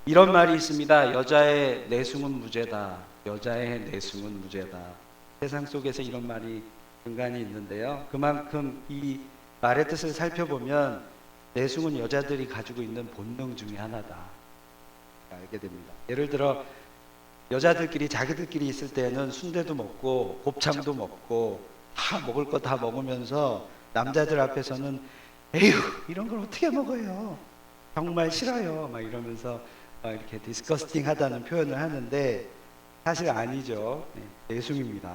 이런 말이 있습니다. 여자의 내숭은 무죄다. 여자의 내숭은 무죄다. 세상 속에서 이런 말이 근간이 있는데요. 그만큼 이 말의 뜻을 살펴보면 내숭은 여자들이 가지고 있는 본능 중에 하나다. 알게 됩니다. 예를 들어 여자들끼리 자기들끼리 있을 때는 순대도 먹고 곱창도 먹고 다 먹을 거 다 먹으면서 남자들 앞에서는 에휴 이런 걸 어떻게 먹어요? 정말 싫어요. 막 이러면서 이렇게 디스커스팅하다는 표현을 하는데 사실 아니죠. 내숭입니다.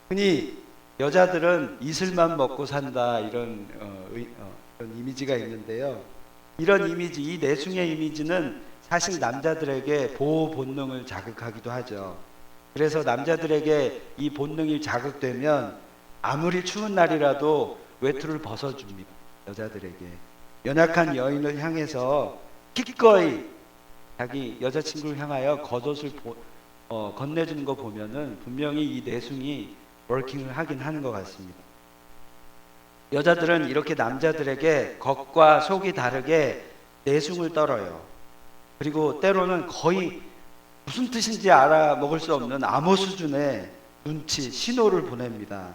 흔히 여자들은 이슬만 먹고 산다 이런 이미지가 있는데요. 이런 이미지, 이 내숭의 이미지는 사실 남자들에게 보호 본능을 자극하기도 하죠. 그래서 남자들에게 이 본능이 자극되면 아무리 추운 날이라도 외투를 벗어줍니다. 여자들에게. 연약한 여인을 향해서 기꺼이 자기 여자친구를 향하여 겉옷을 건네주는 거 보면은 분명히 이 내숭이 워킹을 하긴 하는 것 같습니다. 여자들은 이렇게 남자들에게 겉과 속이 다르게 내숭을 떨어요. 그리고 때로는 거의 무슨 뜻인지 알아먹을 수 없는 암호 수준의 눈치, 신호를 보냅니다.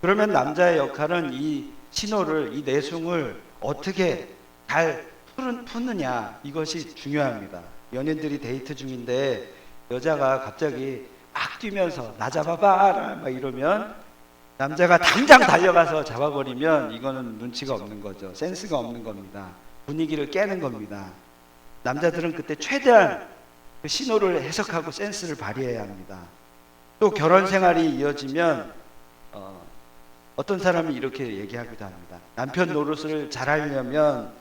그러면 남자의 역할은 이 신호를, 이 내숭을 어떻게 잘 푸느냐, 이것이 중요합니다. 연인들이 데이트 중인데 여자가 갑자기 막 뛰면서 나 잡아봐라 막 이러면 남자가 당장 달려가서 잡아버리면 이거는 눈치가 없는 거죠. 센스가 없는 겁니다. 분위기를 깨는 겁니다. 남자들은 그때 최대한 그 신호를 해석하고 센스를 발휘해야 합니다. 또 결혼 생활이 이어지면 어떤 사람이 이렇게 얘기하기도 합니다. 남편 노릇을 잘하려면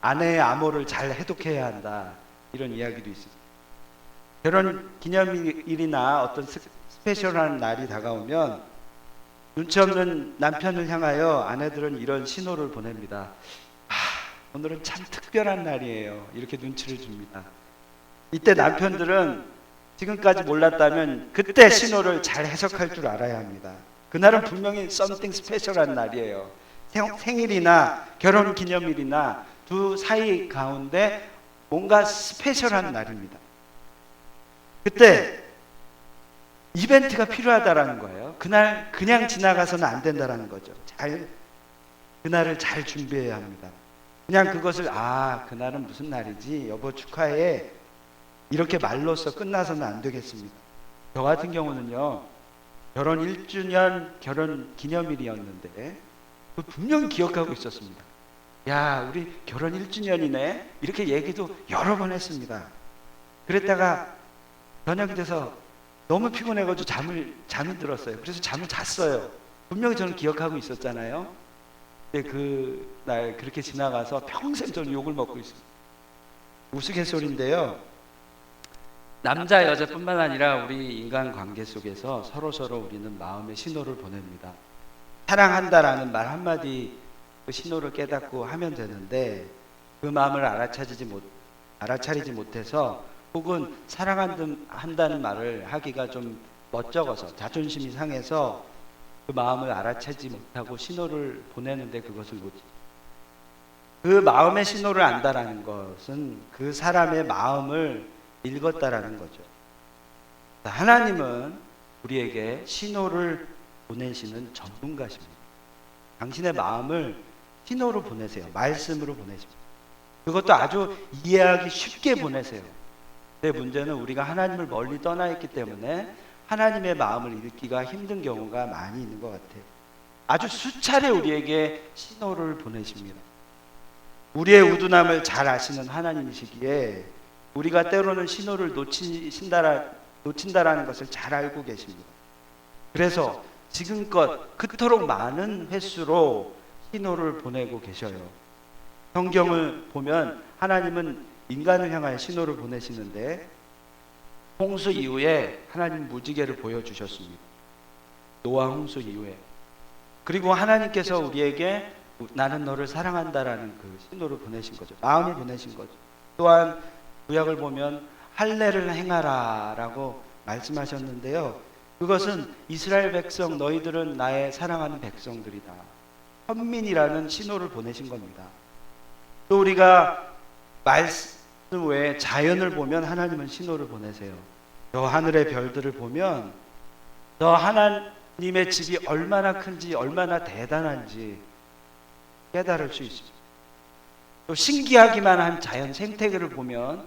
아내의 암호를 잘 해독해야 한다. 이런 이야기도 있습니다. 결혼 기념일이나 어떤 스페셜한 날이 다가오면 눈치 없는 남편을 향하여 아내들은 이런 신호를 보냅니다. 오늘은 참 특별한 날이에요. 이렇게 눈치를 줍니다. 이때 남편들은 지금까지 몰랐다면 그때 신호를 잘 해석할 줄 알아야 합니다. 그날은 분명히 something 스페셜한 날이에요. 생일이나 결혼 기념일이나 두 사이 가운데 뭔가 스페셜한 날입니다. 그때 이벤트가 필요하다라는 거예요. 그날 그냥 지나가서는 안 된다라는 거죠. 그날을 잘 준비해야 합니다. 그냥 그것을 그날은 무슨 날이지 여보 축하해 이렇게 말로써 끝나서는 안 되겠습니다. 저 같은 경우는요, 결혼 1주년 결혼 기념일이었는데 분명히 기억하고 있었습니다. 야, 우리 결혼 1주년이네 이렇게 얘기도 여러 번 했습니다. 그랬다가 저녁이 돼서 너무 피곤해가지고 잠이 들었어요. 그래서 잠을 잤어요. 분명히 저는 기억하고 있었잖아요. 근데 그 날 그렇게 지나가서 평생 저는 욕을 먹고 있습니다. 우스갯소리인데요. 남자 여자뿐만 아니라 우리 인간관계 속에서 서로 우리는 마음의 신호를 보냅니다. 사랑한다라는 말 한마디 그 신호를 깨닫고 하면 되는데 그 마음을 알아차리지 못해서 혹은 사랑한다는 말을 하기가 좀 멋쩍어서 자존심이 상해서 그 마음을 알아채지 못하고 신호를 보내는데 그것을 그 마음의 신호를 안다라는 것은 그 사람의 마음을 읽었다라는 거죠. 하나님은 우리에게 신호를 보내시는 전문가십니다. 당신의 마음을 신호로 보내세요. 말씀으로 보내십니다. 그것도 아주 이해하기 쉽게 보내세요. 근데 문제는 우리가 하나님을 멀리 떠나 있기 때문에 하나님의 마음을 읽기가 힘든 경우가 많이 있는 것 같아요. 아주 수차례 우리에게 신호를 보내십니다. 우리의 우둔함을 잘 아시는 하나님이시기에 우리가 때로는 신호를 놓친다라는 것을 잘 알고 계십니다. 그래서 지금껏 그토록 많은 횟수로 신호를 보내고 계셔요. 성경을 보면 하나님은 인간을 향하여 신호를 보내시는데 홍수 이후에 하나님 무지개를 보여주셨습니다. 노아 홍수 이후에. 그리고 하나님께서 우리에게 나는 너를 사랑한다라는 그 신호를 보내신 거죠. 마음을 보내신 거죠. 또한 구약을 보면 할례를 행하라 라고 말씀하셨는데요. 그것은 이스라엘 백성 너희들은 나의 사랑하는 백성들이다. 선민이라는 신호를 보내신 겁니다. 또 우리가 왜 자연을 보면 하나님은 신호를 보내세요. 저 하늘의 별들을 보면 저 하나님의 집이 얼마나 큰지 얼마나 대단한지 깨달을 수 있습니다. 또 신기하기만 한 자연 생태계를 보면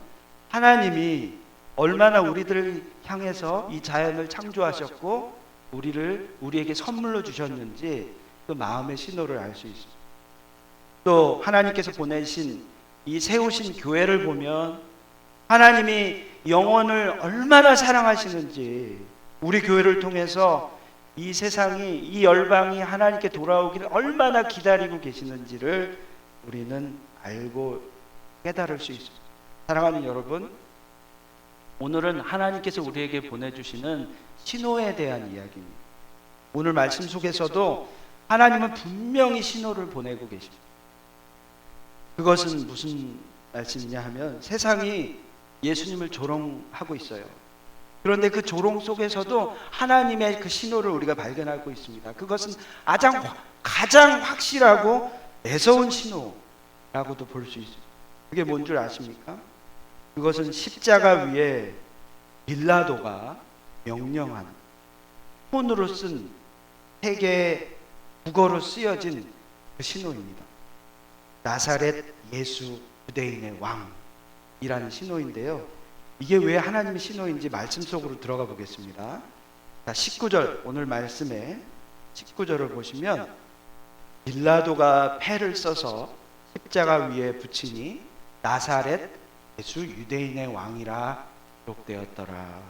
하나님이 얼마나 우리들을 향해서 이 자연을 창조하셨고 우리에게 선물로 주셨는지 그 마음의 신호를 알 수 있습니다. 또 하나님께서 보내신 이 세우신 교회를 보면 하나님이 영혼을 얼마나 사랑하시는지 우리 교회를 통해서 이 세상이 이 열방이 하나님께 돌아오기를 얼마나 기다리고 계시는지를 우리는 알고 깨달을 수 있습니다. 사랑하는 여러분, 오늘은 하나님께서 우리에게 보내주시는 신호에 대한 이야기입니다. 오늘 말씀 속에서도 하나님은 분명히 신호를 보내고 계십니다. 그것은 무슨 말씀이냐 하면 세상이 예수님을 조롱하고 있어요. 그런데 그 조롱 속에서도 하나님의 그 신호를 우리가 발견하고 있습니다. 그것은 가장 확실하고 매서운 신호라고도 볼 수 있습니다. 그게 뭔 줄 아십니까? 그것은 십자가 위에 빌라도가 명령한 손으로 쓴 세 개의 국어로 쓰여진 그 신호입니다. 나사렛 예수 유대인의 왕이라는 신호인데요. 이게 왜 하나님의 신호인지 말씀 속으로 들어가 보겠습니다. 자, 19절 오늘 말씀에 19절을 보시면 빌라도가 패를 써서 십자가 위에 붙이니 나사렛 예수 유대인의 왕이라 기록되었더라.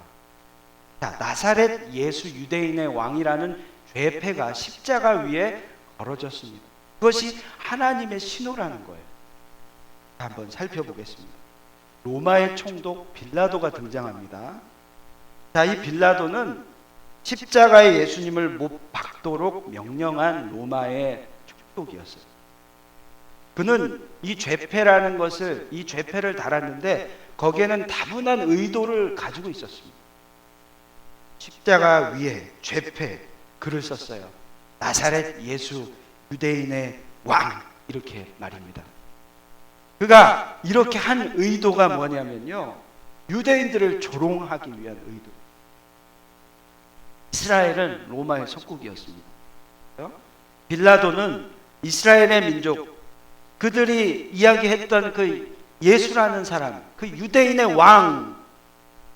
자, 나사렛 예수 유대인의 왕이라는 죄패가 십자가 위에 걸어졌습니다. 그것이 하나님의 신호라는 거예요. 한번 살펴보겠습니다. 로마의 총독 빌라도가 등장합니다. 자, 이 빌라도는 십자가에 예수님을 못 박도록 명령한 로마의 총독이었어요. 그는 이 죄패라는 것을 이 죄패를 달았는데 거기에는 다분한 의도를 가지고 있었습니다. 십자가 위에 죄패 글을 썼어요. 나사렛 예수 유대인의 왕 이렇게 말입니다. 그가 이렇게 한 의도가 뭐냐면요, 유대인들을 조롱하기 위한 의도. 이스라엘은 로마의 속국이었습니다. 빌라도는 이스라엘의 민족, 그들이 이야기했던 그 예수라는 사람, 그 유대인의 왕,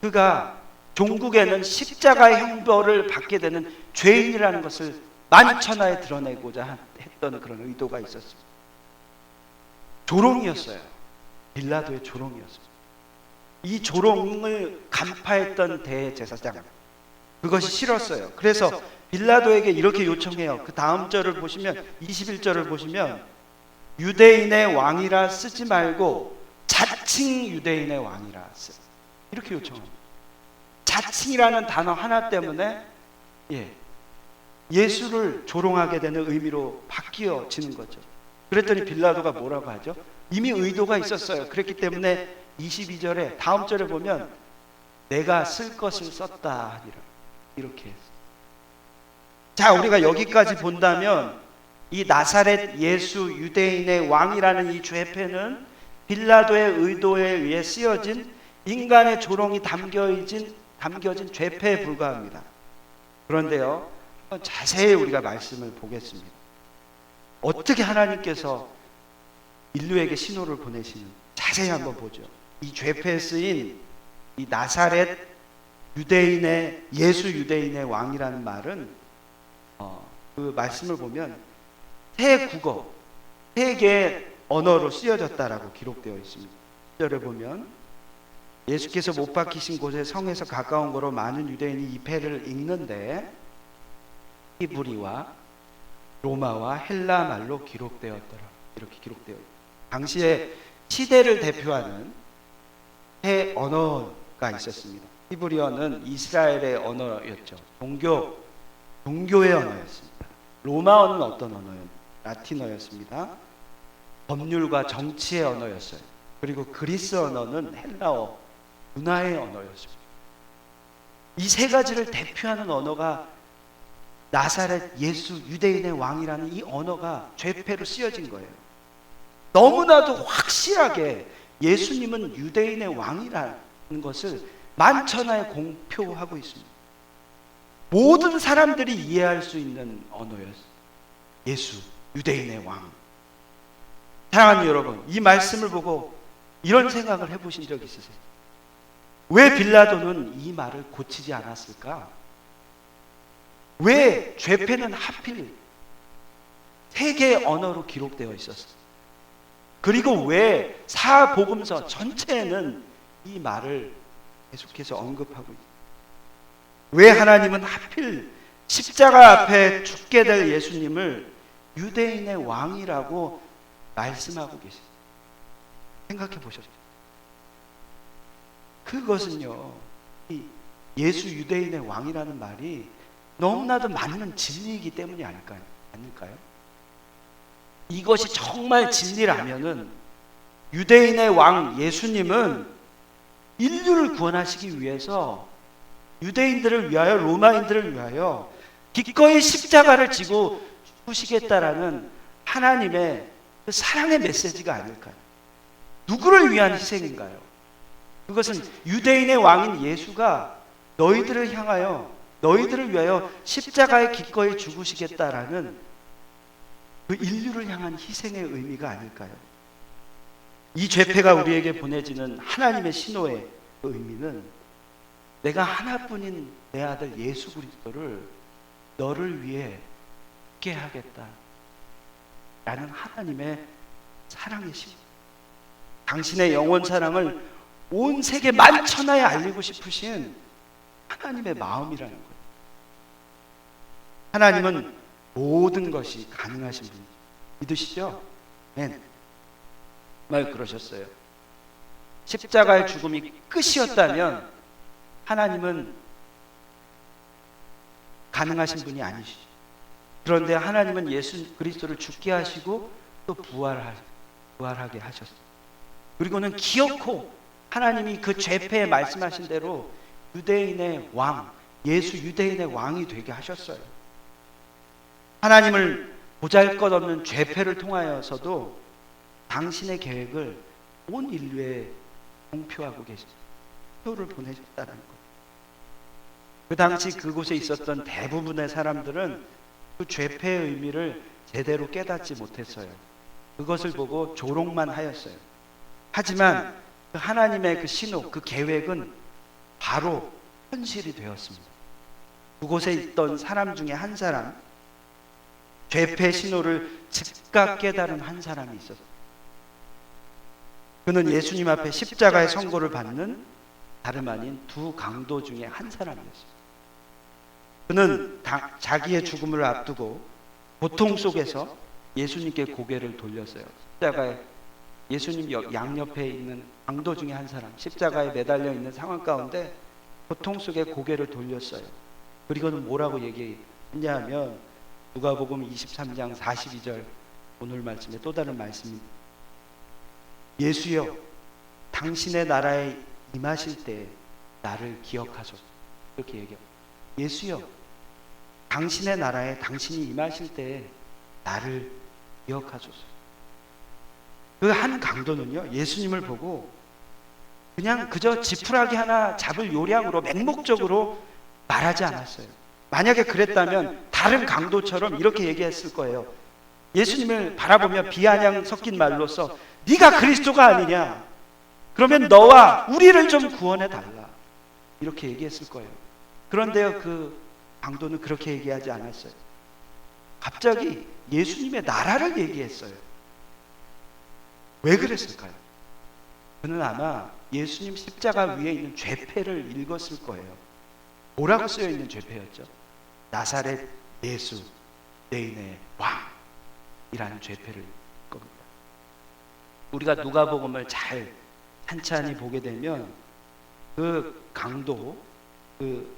그가 종국에는 십자가의 형벌을 받게 되는 죄인이라는 것을 만천하에 드러내고자 했던 그런 의도가 있었습니다. 조롱이었어요. 빌라도의 조롱이었습니다. 이 조롱을 간파했던 대제사장, 그것이 싫었어요. 그래서 빌라도에게 이렇게 요청해요. 그 다음 절을 보시면 21절을 보시면 유대인의 왕이라 쓰지 말고 자칭 유대인의 왕이라 쓰, 이렇게 요청합니다. 자칭이라는 단어 하나 때문에 예수를 조롱하게 되는 의미로 바뀌어지는 거죠. 그랬더니 빌라도가 뭐라고 하죠? 이미 의도가 있었어요. 그랬기 때문에 22절에 다음 절에 보면 내가 쓸 것을 썼다 하니라 이렇게 했어요. 자, 우리가 여기까지 본다면 이 나사렛 예수 유대인의 왕이라는 이 죄패는 빌라도의 의도에 의해 쓰여진 인간의 조롱이 담겨진 죄패에 불과합니다. 그런데요, 자세히 우리가 말씀을 보겠습니다. 어떻게 하나님께서 인류에게 신호를 보내시는, 자세히 한번 보죠. 이 죄패에 쓰인 이 나사렛 유대인의 예수 유대인의 왕이라는 말은 그 말씀을 보면 세 국어, 세 개의 언어로 쓰여졌다라고 기록되어 있습니다. 1절에 보면 예수께서 못 박히신 곳에 성에서 가까운 거로 많은 유대인이 이 패를 읽는데 히브리와 로마와 헬라 말로 기록되었더라. 이렇게 기록되어 있습니다. 당시에 시대를 대표하는 세 언어가 있었습니다. 히브리어는 이스라엘의 언어였죠. 종교의 언어였습니다. 로마어는 어떤 언어였나요? 라틴어였습니다. 법률과 정치의 언어였어요. 그리고 그리스 언어는 헬라어, 문화의 언어였습니다. 이 세 가지를 대표하는 언어가 나사렛 예수 유대인의 왕이라는 이 언어가 죄패로 쓰여진 거예요. 너무나도 확실하게 예수님은 유대인의 왕이라는 것을 만천하에 공표하고 있습니다. 모든 사람들이 이해할 수 있는 언어였어요. 예수, 유대인의 왕. 사랑하는 여러분, 이 말씀을 보고 이런 생각을 해보신 적 있으세요? 왜 빌라도는 이 말을 고치지 않았을까? 왜 죄패는 하필 세 개의 언어로 기록되어 있었어요? 그리고 왜 사복음서 전체에는 이 말을 계속해서 언급하고 있어요? 왜 하나님은 하필 십자가 앞에 죽게 될 예수님을 유대인의 왕이라고 말씀하고 계세요? 생각해 보셨죠? 그것은요, 이 예수 유대인의 왕이라는 말이 너무나도 맞는 진리이기 때문이 아닐까요? 이것이 정말 진리라면은 유대인의 왕 예수님은 인류를 구원하시기 위해서 유대인들을 위하여, 로마인들을 위하여 기꺼이 십자가를 지고 죽으시겠다라는 하나님의 그 사랑의 메시지가 아닐까요? 누구를 위한 희생인가요? 그것은 유대인의 왕인 예수가 너희들을 향하여, 너희들을 위하여 십자가에 기꺼이 죽으시겠다라는 그 인류를 향한 희생의 의미가 아닐까요? 이 죄패가 우리에게 보내지는 하나님의 신호의 그 의미는 내가 하나뿐인 내 아들 예수 그리스도를 너를 위해 죽게 하겠다 라는 하나님의 사랑의 신, 당신의 영원 사랑을 온 세계 만천하에 알리고 싶으신 하나님의 마음이라는 거예요. 하나님은 모든 것이 가능하신 분 믿으시죠? 네. 말 그러셨어요. 십자가의 죽음이 끝이었다면 하나님은 가능하신 분이 아니시죠. 그런데 하나님은 예수 그리스도를 죽게 하시고 또 부활하게 하셨어요. 그리고는 기어코 하나님이 그 죄패에 말씀하신 대로 유대인의 왕, 예수 유대인의 왕이 되게 하셨어요. 하나님을 보잘것없는 죄패를 통하여서도 당신의 계획을 온 인류에 공표하고 계시죠. 표를 보내셨다는 거예요. 그 당시 그곳에 있었던 대부분의 사람들은 그 죄패의 의미를 제대로 깨닫지 못했어요. 그것을 보고 조롱만 하였어요. 하지만 그 하나님의 그 신호, 그 계획은 바로 현실이 되었습니다. 그곳에 있던 사람 중에 한 사람, 죄패 신호를 즉각 깨달은 한 사람이 있었어요. 그는 예수님 앞에 십자가의 선고를 받는 다름 아닌 두 강도 중에 한 사람이었어요. 그는 자기의 죽음을 앞두고 고통 속에서 예수님께 고개를 돌렸어요. 십자가에 예수님 양옆에 있는 강도 중에 한 사람, 십자가에 매달려 있는 상황 가운데 고통 속에 고개를 돌렸어요. 그리고는 뭐라고 얘기했냐 하면 누가복음 23장 42절, 오늘 말씀의 또 다른 말씀입니다. 예수여, 당신의 나라에 임하실 때 나를 기억하소서. 이렇게 얘기해요. 예수여, 당신의 나라에 당신이 임하실 때 나를 기억하소서. 그 한 강도는요, 예수님을 보고 그냥 그저 지푸라기 하나 잡을 요량으로 맹목적으로 말하지 않았어요. 만약에 그랬다면 다른 강도처럼 이렇게 얘기했을 거예요. 예수님을 바라보며 비아냥 섞인 말로써 네가 그리스도가 아니냐, 그러면 너와 우리를 좀 구원해 달라, 이렇게 얘기했을 거예요. 그런데요, 그 강도는 그렇게 얘기하지 않았어요. 갑자기 예수님의 나라를 얘기했어요. 왜 그랬을까요? 그는 아마 예수님 십자가 위에 있는 죄패를 읽었을 거예요. 뭐라고 쓰여 있는 죄패였죠? 나사렛 예수 유대인의 왕이라는 죄패를 읽을 겁니다. 우리가 누가복음을 잘 찬찬히 보게 되면 그 강도, 그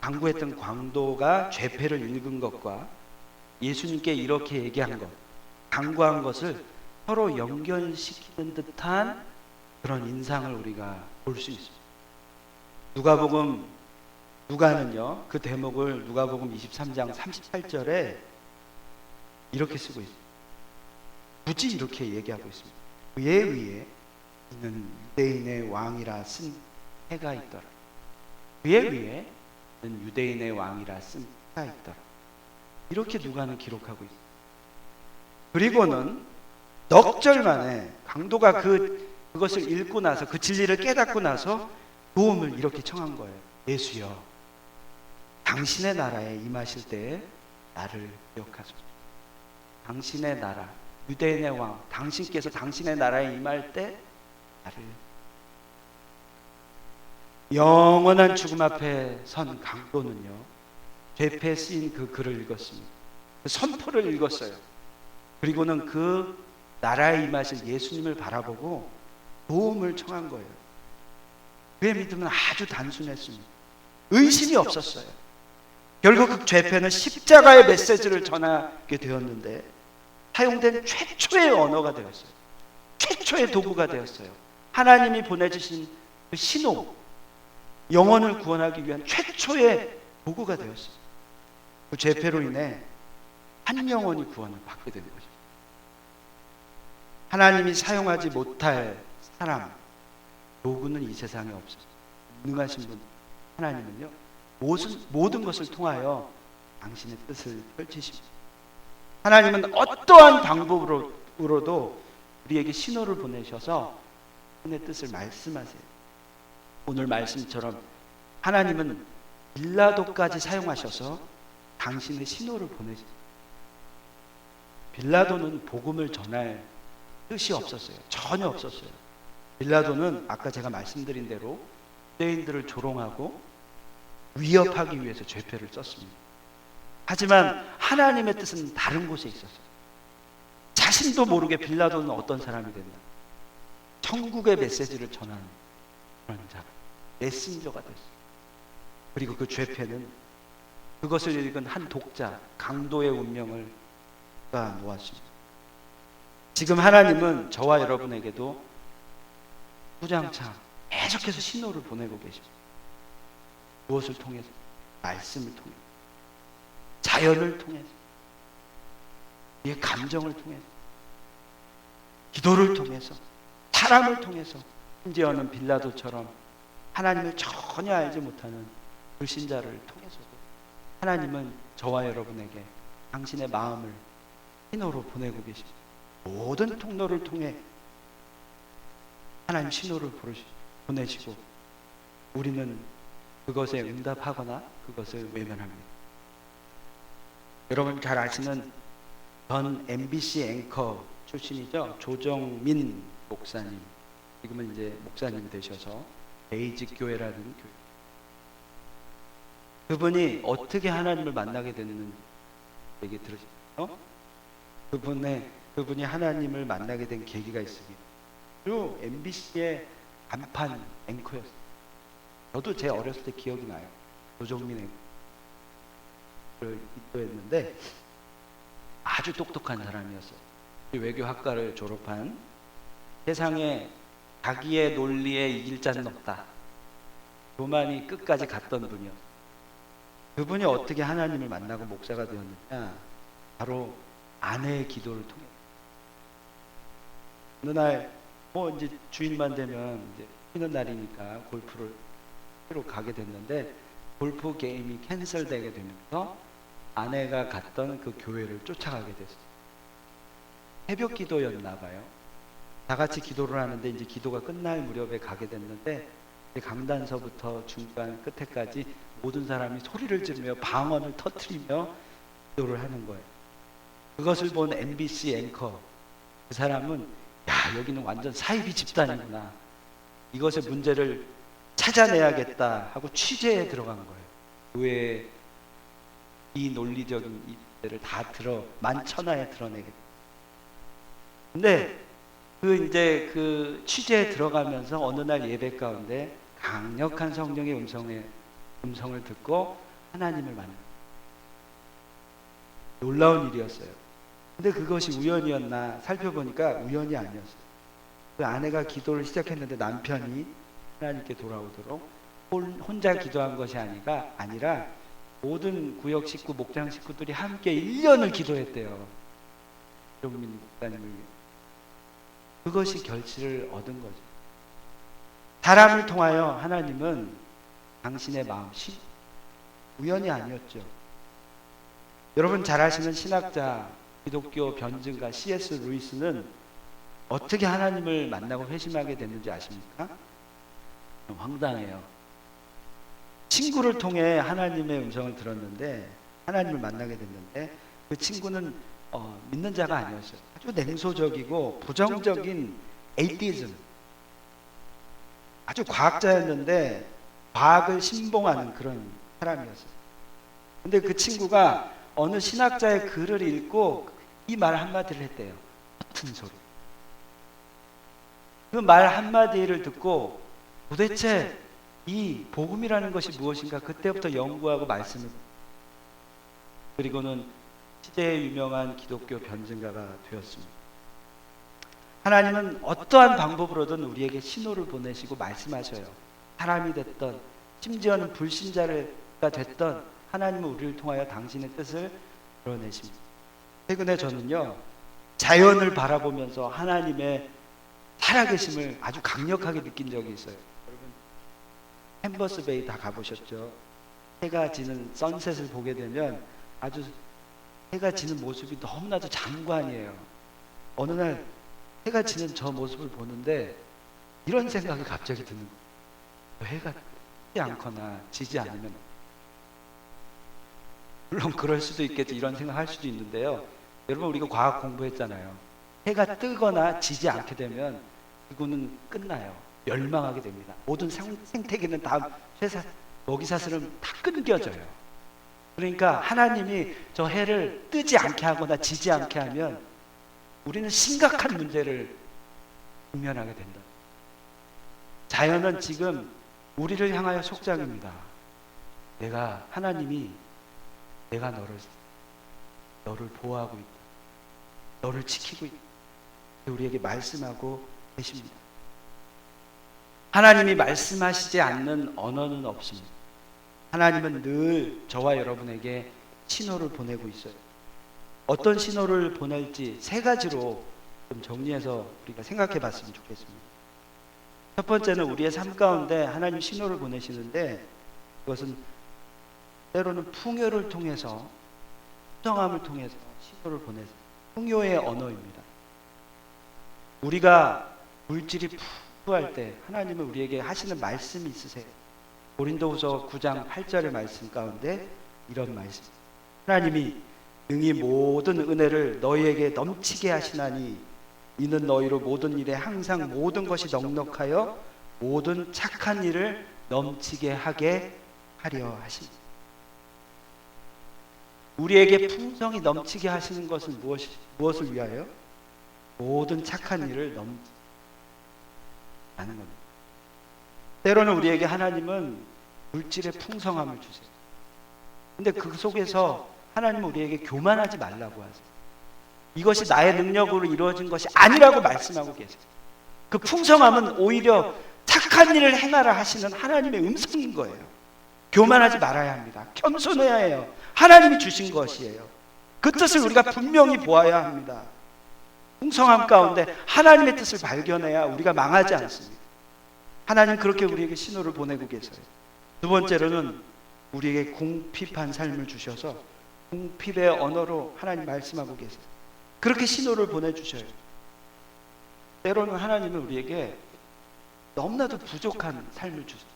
강구했던 강도가 죄패를 읽은 것과 예수님께 이렇게 얘기한 것, 강구한 것을 서로 연결시키는 듯한 그런 인상을 우리가 볼 수 있습니다. 누가는요, 그 대목을 누가복음 23장 38절에 이렇게 쓰고 있습니다. 굳이 이렇게 얘기하고 있습니다. 그의 위에 이는 유대인의 왕이라 쓴 해가 있더라. 그의 위에는 유대인의 왕이라 쓴 해가 있더라. 이렇게 누가는 기록하고 있어요. 그리고는 넉 절 만에 강도가 그것을 읽고 나서 그 진리를 깨닫고 나서 도움을 이렇게 청한 거예요. 예수여, 당신의 나라에 임하실 때에 나를 기억하소서. 당신의 나라, 유대인의 왕, 당신께서 당신의 나라에 임할 때 나를. 영원한 죽음 앞에 선 강도는요, 죄패에 쓰인 그 글을 읽었습니다. 그 선포를 읽었어요. 그리고는 그 나라에 임하실 예수님을 바라보고 도움을 청한 거예요. 그의 믿음은 아주 단순했습니다. 의심이 없었어요. 결국 그 죄패는 십자가의 메시지를 전하게 되었는데 사용된 최초의 언어가 되었어요. 최초의 도구가 되었어요. 하나님이 보내주신 그 신호, 영혼을 구원하기 위한 최초의 도구가 되었어요. 그 죄패로 인해 한 영혼이 구원을 받게 된 것입니다. 하나님이 사용하지 못할 사람, 도구는 이 세상에 없어요. 능하신 분 하나님은요, 모든 것을 통하여 당신의 뜻을 펼치십니다. 하나님은 어떠한 방법으로도 우리에게 신호를 보내셔서 하나님의 뜻을 말씀하세요. 오늘 말씀처럼 하나님은 빌라도까지 사용하셔서 당신의 신호를 보내십니다. 빌라도는 복음을 전할 뜻이 없었어요. 전혀 없었어요. 빌라도는 아까 제가 말씀드린 대로 유대인들을 조롱하고 위협하기 위해서 죄패를 썼습니다. 하지만 하나님의 뜻은 다른 곳에 있었어요. 자신도 모르게 빌라도는 어떤 사람이 됐나? 천국의 메시지를 전하는 그런 자, 메신저가 됐어요. 그리고 그 죄패는 그것을 읽은 한 독자, 강도의 운명을 놓았습니다. 지금 하나님은 저와 여러분에게도 후장차 계속해서 신호를 보내고 계십니다. 무엇을 통해서? 말씀을 통해서, 자연을 통해서, 우리의 감정을 통해서, 기도를 통해서, 사람을 통해서, 심지어는 빌라도처럼 하나님을 전혀 알지 못하는 불신자를 통해서도 하나님은 저와 여러분에게 당신의 마음을 신호로 보내고 계십니다. 모든 통로를 통해 하나님 신호를 보내시고 우리는 그것에 응답하거나 그것을 외면합니다. 여러분 잘 아시는 전 MBC 앵커 출신이죠. 조정민 목사님. 지금은 이제 목사님이 되셔서 베이직 교회라는 교회. 그분이 어떻게 하나님을 만나게 됐는지 얘기 들으셨나요? 그분이 하나님을 만나게 된 계기가 있습니다. 또 MBC의 간판 앵커였어요. 저도 제 어렸을 때 기억이 나요. 조정민 앵커를 인도했는데 아주 똑똑한 사람이었어요. 외교학과를 졸업한, 세상에 자기의 논리에 이길 자는 없다, 교만이 끝까지 갔던 분이었어요. 그분이 어떻게 하나님을 만나고 목사가 되었느냐, 바로 아내의 기도를 통해. 어느 날 이제 주일만 되면 이제 쉬는 날이니까 골프를 새로 가게 됐는데 골프 게임이 캔슬되게 되면서 아내가 갔던 그 교회를 쫓아가게 됐어요. 새벽 기도였나 봐요. 다 같이 기도를 하는데 이제 기도가 끝날 무렵에 가게 됐는데 강단서부터 중간 끝에까지 모든 사람이 소리를 지르며 방언을 터뜨리며 기도를 하는 거예요. 그것을 본 MBC 앵커, 그 사람은 야, 여기는 완전 사이비 집단이구나, 이것의 문제를 찾아내야겠다 하고 취재에 들어간 거예요. 교회의 이 논리적인 이들을 다 만천하에 드러내겠다. 근데 이제 그 취재에 들어가면서 어느 날 예배 가운데 강력한 성령의 음성을 듣고 하나님을 만나. 놀라운 일이었어요. 근데 그것이 우연이었나 살펴보니까 우연이 아니었어요. 그 아내가 기도를 시작했는데 남편이 하나님께 돌아오도록 혼자 기도한 것이 아니라 모든 구역 식구, 목장 식구들이 함께 1년을 기도했대요. 조정민 목사님을 위해. 그것이 결실을 얻은 거죠. 사람을 통하여 하나님은 당신의 마음, 우연이 아니었죠. 여러분 잘 아시는 신학자, 기독교 변증가 C.S. 루이스는 어떻게 하나님을 만나고 회심하게 됐는지 아십니까? 황당해요. 친구를 통해 하나님의 음성을 들었는데, 하나님을 만나게 됐는데, 그 친구는 믿는 자가 아니었어요. 아주 냉소적이고 부정적인 에이티즘, 아주 과학자였는데 과학을 신봉하는 그런 사람이었어요. 근데 그 친구가 어느 신학자의 글을 읽고 이 말 한마디를 했대요. 같은 소리. 그 말 한마디를 듣고 도대체 이 복음이라는 것이 무엇인가 그때부터 연구하고 말씀을, 그리고는 시대의 유명한 기독교 변증가가 되었습니다. 하나님은 어떠한 방법으로든 우리에게 신호를 보내시고 말씀하셔요. 사람이 됐던, 심지어는 불신자가 됐던 하나님은 우리를 통하여 당신의 뜻을 드러내십니다. 최근에 저는요, 자연을 바라보면서 하나님의 살아계심을 아주 강력하게 느낀 적이 있어요. 여러분 햄버스 베이 다 가보셨죠? 해가 지는 선셋을 보게 되면 아주 해가 지는 모습이 너무나도 장관이에요. 어느 날 해가 지는 저 모습을 보는데 이런 생각이 갑자기 드는 거예요. 해가 뜨지 않거나 지지 않으면, 물론 그럴 수도 있겠죠. 이런 생각할 수도 있는데요. 여러분 우리가 과학 공부했잖아요. 해가 뜨거나 지지 않게 되면 지구는 끝나요. 멸망하게 됩니다. 모든 생태계는 다 먹이사슬은 다 끊겨져요. 그러니까 하나님이 저 해를 뜨지 않게 하거나 지지 않게 하면 우리는 심각한 문제를 직면하게 된다. 자연은 지금 우리를 향하여 속삭입니다. 하나님이 내가 너를 보호하고 있다. 너를 지키고 있다. 우리에게 말씀하고 계십니다. 하나님이 말씀하시지 않는 언어는 없습니다. 하나님은 늘 저와 여러분에게 신호를 보내고 있어요. 어떤 신호를 보낼지 세 가지로 좀 정리해서 우리가 생각해 봤으면 좋겠습니다. 첫 번째는 우리의 삶 가운데 하나님 신호를 보내시는데, 그것은 때로는 풍요를 통해서, 풍성함을 통해서 신호를 보내세요. 풍요의 언어입니다. 우리가 물질이 풍부할 때 하나님은 우리에게 하시는 말씀이 있으세요. 고린도후서 9장 8절의 말씀 가운데 이런 말씀, 하나님이 능히 모든 은혜를 너희에게 넘치게 하시나니 이는 너희로 모든 일에 항상 모든 것이 넉넉하여 모든 착한 일을 넘치게 하게 하려 하십니다. 우리에게 풍성이 넘치게 하시는 것은 무엇을 위하여? 모든 착한 일을 넘치게 하는 겁니다. 때로는 우리에게 하나님은 물질의 풍성함을 주세요. 근데 그 속에서 하나님은 우리에게 교만하지 말라고 하세요. 이것이 나의 능력으로 이루어진 것이 아니라고 말씀하고 계세요. 그 풍성함은 오히려 착한 일을 행하라 하시는 하나님의 음성인 거예요. 교만하지 말아야 합니다. 겸손해야 해요. 하나님이 주신 것이에요. 그 뜻을 우리가 분명히 보아야 합니다. 풍성함 가운데 하나님의 뜻을 발견해야 우리가 망하지 않습니다. 하나님 그렇게 우리에게 신호를 보내고 계세요. 두 번째로는 우리에게 궁핍한 삶을 주셔서 궁핍의 언어로 하나님 말씀하고 계세요. 그렇게 신호를 보내주셔요. 때로는 하나님은 우리에게 너무나도 부족한 삶을 주세요.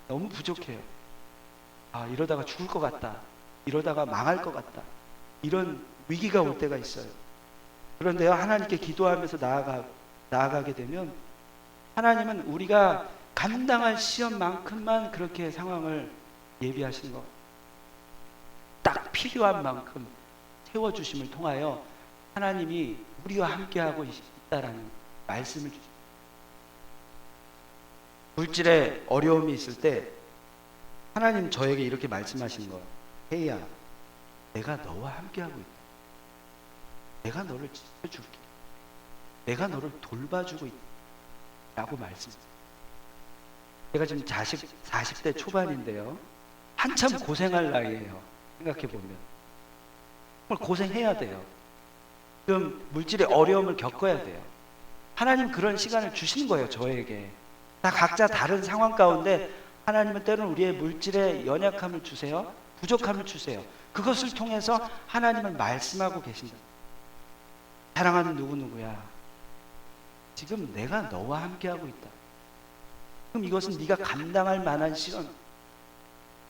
너무 부족해요. 이러다가 죽을 것 같다. 이러다가 망할 것 같다. 이런 위기가 올 때가 있어요. 그런데요, 하나님께 기도하면서 나아가게 되면 하나님은 우리가 감당할 시험만큼만 그렇게 상황을 예비하시는 것, 딱 필요한 만큼 채워주심을 통하여 하나님이 우리와 함께하고 있다라는 말씀을 주십니다. 물질에 어려움이 있을 때 하나님 저에게 이렇게 말씀하시는 거예요. 혜이야, 내가 너와 함께하고 있다. 내가 너를 지켜줄게. 내가 너를 돌봐주고 있다. 라고 말씀해요. 제가 지금 40대 초반인데요. 한참 고생할 나이에요. 생각해보면. 정말 고생해야 돼요. 지금 물질의 어려움을 겪어야 돼요. 하나님 그런 시간을 주신 거예요, 저에게. 다 각자 다른 상황 가운데 하나님은 때로는 우리의 물질에 연약함을 주세요. 부족함을 주세요. 그것을 통해서 하나님은 말씀하고 계신다. 사랑하는 누구누구야, 지금 내가 너와 함께하고 있다. 그럼 이것은 네가 감당할 만한 시련,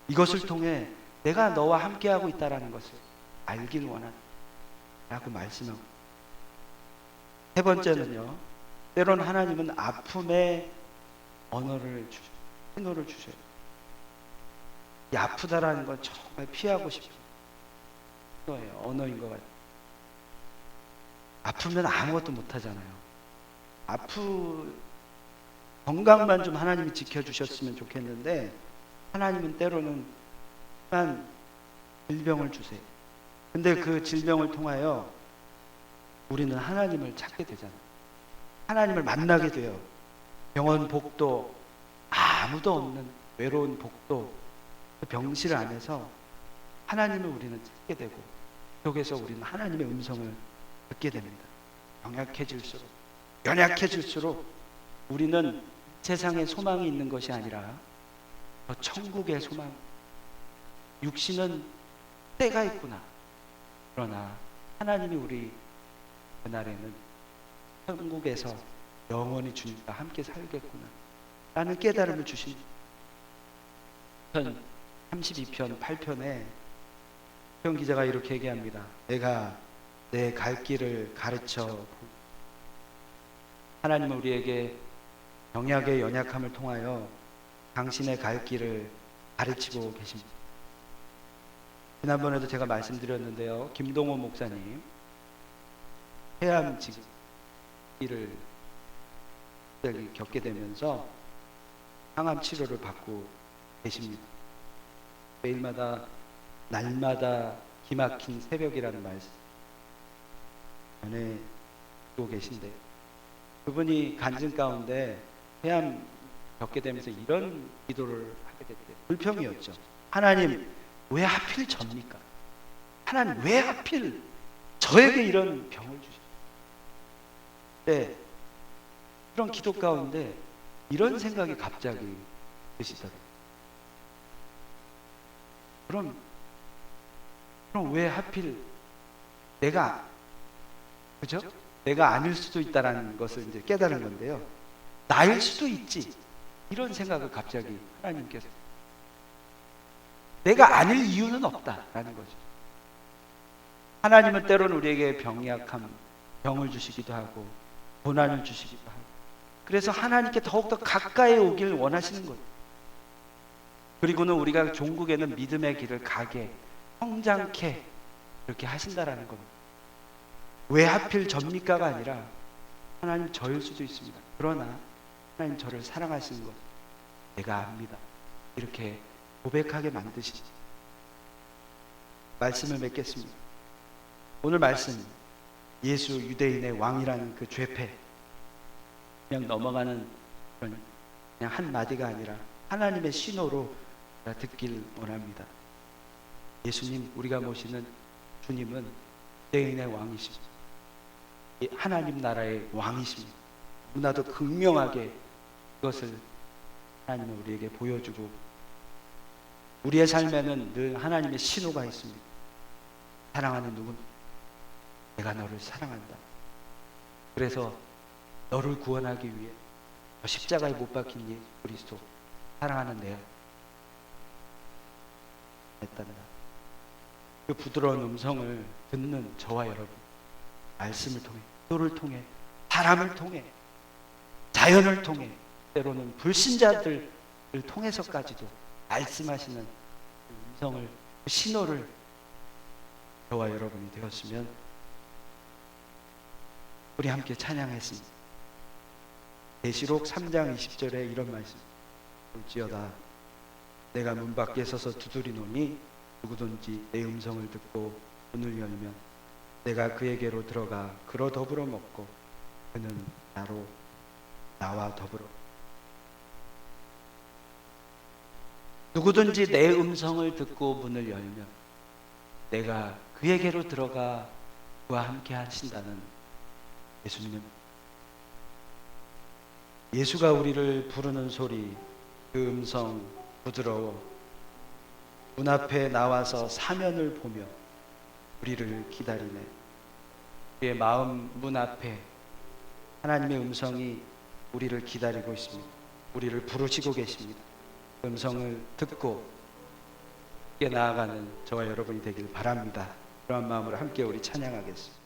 이것을 통해 내가 너와 함께하고 있다는 것을 알길 원한다 라고 말씀하고, 세 번째는요, 때로는 하나님은 아픔의 언어를 주셔요. 신호를 주셔요. 이 아프다라는 건 정말 피하고 싶은 거예요. 언어인 것 같아요. 아프면 아무것도 못하잖아요. 건강만 좀 하나님이 지켜주셨으면 좋겠는데, 하나님은 때로는 한 질병을 주세요. 근데 그 질병을 통하여 우리는 하나님을 찾게 되잖아요. 하나님을 만나게 돼요. 병원 복도, 아무도 없는 외로운 복도, 그 병실 안에서 하나님을 우리는 찾게 되고, 속에서 우리는 하나님의 음성을 듣게 됩니다. 연약해질수록 우리는 세상에 소망이 있는 것이 아니라 저 천국의 소망, 육신은 때가 있구나. 그러나 하나님이 우리 그날에는 천국에서 영원히 주님과 함께 살겠구나 라는 깨달음을 주신 32편 8편에 형 기자가 이렇게 얘기합니다. 내가 내 갈 길을 가르쳐. 하나님은 우리에게 병약의 연약함을 통하여 당신의 갈 길을 가르치고 계십니다. 지난번에도 제가 말씀드렸는데요, 김동호 목사님 폐암 지금 일을 겪게 되면서 항암 치료를 받고 계십니다. 매일마다 날마다 기막힌 새벽이라는 말씀 전해주고 계신데, 그분이 간증 가운데 폐암 겪게 되면서 이런 기도를 하게 됐대요. 불평이었죠. 하나님, 왜 하필 접니까? 하나님, 왜 하필 저에게 이런 병을 주십니까? 네, 이런 기도 가운데 이런 생각이 갑자기 드시더라고요. 그럼 왜 하필 그죠? 내가 아닐 수도 있다는 것을 이제 깨달은 건데요. 나일 수도 있지. 이런 생각을 갑자기 하나님께서, 내가 아닐 이유는 없다라는 거죠. 하나님은 때로는 우리에게 병을 주시기도 하고 고난을 주시기도 하고, 그래서 하나님께 더욱더 가까이 오길 원하시는 거예요. 그리고는 우리가 종국에는 믿음의 길을 가게, 성장케 이렇게 하신다라는 겁니다. 왜 하필 접니까가 아니라 하나님 저일 수도 있습니다. 그러나 하나님 저를 사랑하시는 것 내가 압니다. 이렇게 고백하게 만드시지. 말씀을 맺겠습니다. 오늘 말씀, 예수 유대인의 왕이라는 그 죄패, 그냥 넘어가는 그냥 한 마디가 아니라 하나님의 신호로 듣길 원합니다. 예수님, 우리가 모시는 주님은 유대인의 왕이십니다. 하나님 나라의 왕이십니다. 너무나도 극명하게 그것을 하나님은 우리에게 보여주고, 우리의 삶에는 늘 하나님의 신호가 있습니다. 사랑하는 누군, 내가 너를 사랑한다. 그래서 너를 구원하기 위해 십자가에 못 박힌 예수 그리스도 사랑하는 내가 했단다. 그 부드러운 음성을 듣는 저와 여러분, 말씀을 통해, 기도를 통해, 사람을 통해, 자연을 통해, 때로는 불신자들을 통해서까지도 말씀하시는 그 음성을, 그 신호를 저와 여러분이 되었으면 우리 함께 찬양했습니다. 계시록 3장 20절에 이런 말씀, 볼지어다 내가 문 밖에 서서 두드리노니 누구든지 내 음성을 듣고 문을 열면 내가 그에게로 들어가 그로 더불어 먹고 그는 나와 더불어. 누구든지 내 음성을 듣고 문을 열면 내가 그에게로 들어가 그와 함께 하신다는 예수님은 예수가 우리를 부르는 소리, 그 음성 부드러워 문 앞에 나와서 사면을 보며 우리를 기다리네. 우리의 마음 문 앞에 하나님의 음성이 우리를 기다리고 있습니다. 우리를 부르시고 계십니다. 그 음성을 듣고 나아가는 저와 여러분이 되길 바랍니다. 그러한 마음으로 함께 우리 찬양하겠습니다.